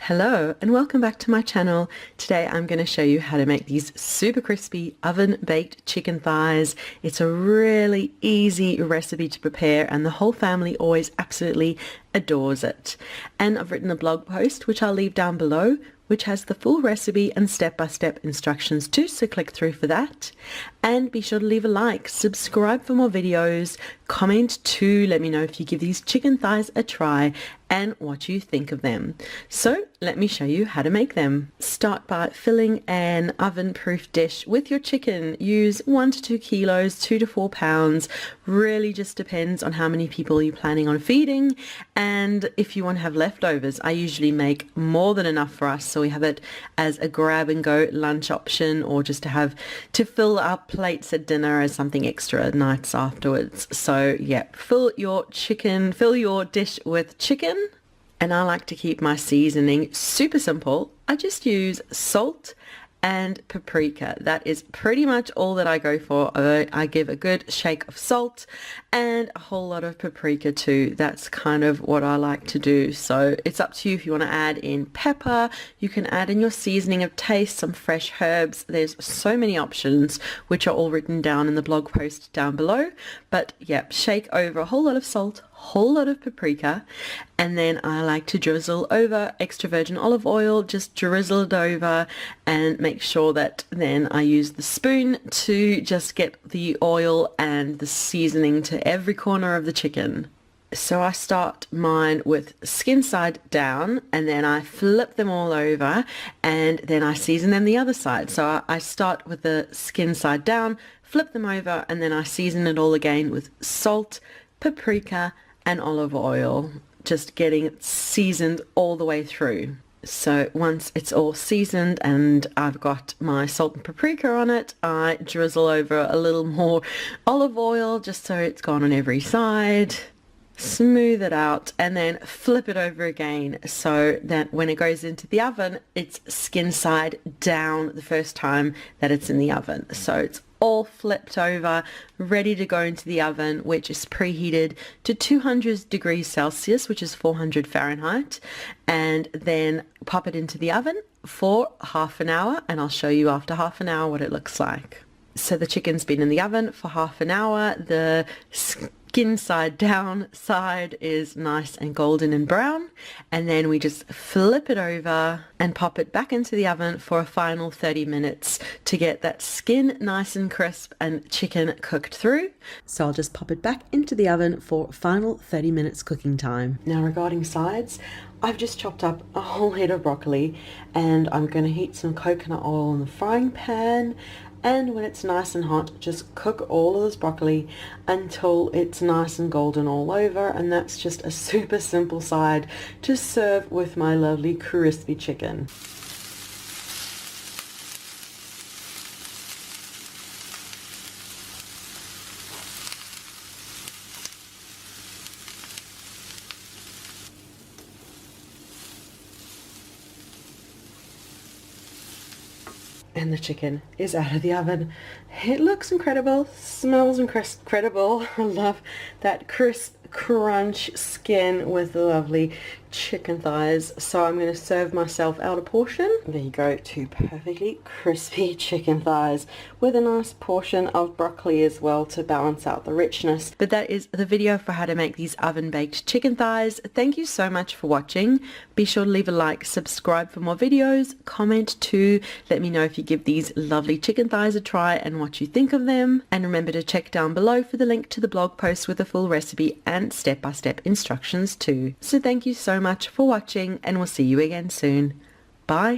Hello and welcome back to my channel. Today I'm going to show you how to make these super crispy oven baked chicken thighs. It's a really easy recipe to prepare and the whole family always absolutely adores it. And I've written a blog post which I'll leave down below, which has the full recipe and step-by-step instructions too, so click through for that. And be sure to leave a like, subscribe for more videos, comment too, let me know if you give these chicken thighs a try and what you think of them. So let me show you how to make them. Start by filling an oven-proof dish with your chicken. Use 1 to 2 kilos, 2 to 4 pounds. Really just depends on how many people you're planning on feeding and if you want to have leftovers. I usually make more than enough for us, so we have it as a grab and go lunch option or just to fill our plates at dinner as something extra nights afterwards. So yeah, fill your dish with chicken. And I like to keep my seasoning super simple. I just use salt and paprika. That is pretty much all that I go for. I give a good shake of salt and a whole lot of paprika too. That's kind of what I like to do. So it's up to you if you want to add in pepper. You can add in your seasoning of taste, some fresh herbs. There's so many options which are all written down in the blog post down below. But yeah, shake over a whole lot of salt, whole lot of paprika, and then I like to drizzle over extra virgin olive oil, just drizzle it over and make sure that then I use the spoon to just get the oil and the seasoning to every corner of the chicken. So I start mine with skin side down and then I flip them all over and then I season them the other side. So I start with the skin side down, flip them over, and then I season it all again with salt, paprika and olive oil, just getting it seasoned all the way through. So once it's all seasoned and I've got my salt and paprika on it, I drizzle over a little more olive oil just so it's gone on every side, smooth it out, and then flip it over again so that when it goes into the oven, it's skin side down the first time that it's in the oven. So it's all flipped over, ready to go into the oven, which is preheated to 200 degrees Celsius, which is 400 Fahrenheit, and then pop it into the oven for half an hour, and I'll show you after half an hour what it looks like. So the chicken's been in the oven for half an hour. The skin side down side is nice and golden and brown, and then we just flip it over and pop it back into the oven for a final 30 minutes to get that skin nice and crisp and chicken cooked through. So I'll just pop it back into the oven for final 30 minutes cooking time. Now regarding sides, I've just chopped up a whole head of broccoli and I'm going to heat some coconut oil in the frying pan. And when it's nice and hot, just cook all of this broccoli until it's nice and golden all over, and that's just a super simple side to serve with my lovely crispy chicken. And the chicken is out of the oven. It looks incredible, smells incredible. I love that crisp crunch skin with the lovely chicken thighs. So I'm going to serve myself out a portion. There you go, 2 perfectly crispy chicken thighs with a nice portion of broccoli as well to balance out the richness. But that is the video for how to make these oven baked chicken thighs. Thank you so much for watching. Be sure to leave a like, subscribe for more videos, comment too, let me know if you give these lovely chicken thighs a try and what you think of them, and remember to check down below for the link to the blog post with the full recipe and step-by-step instructions too. So thank you so much for watching and we'll see you again soon. Bye.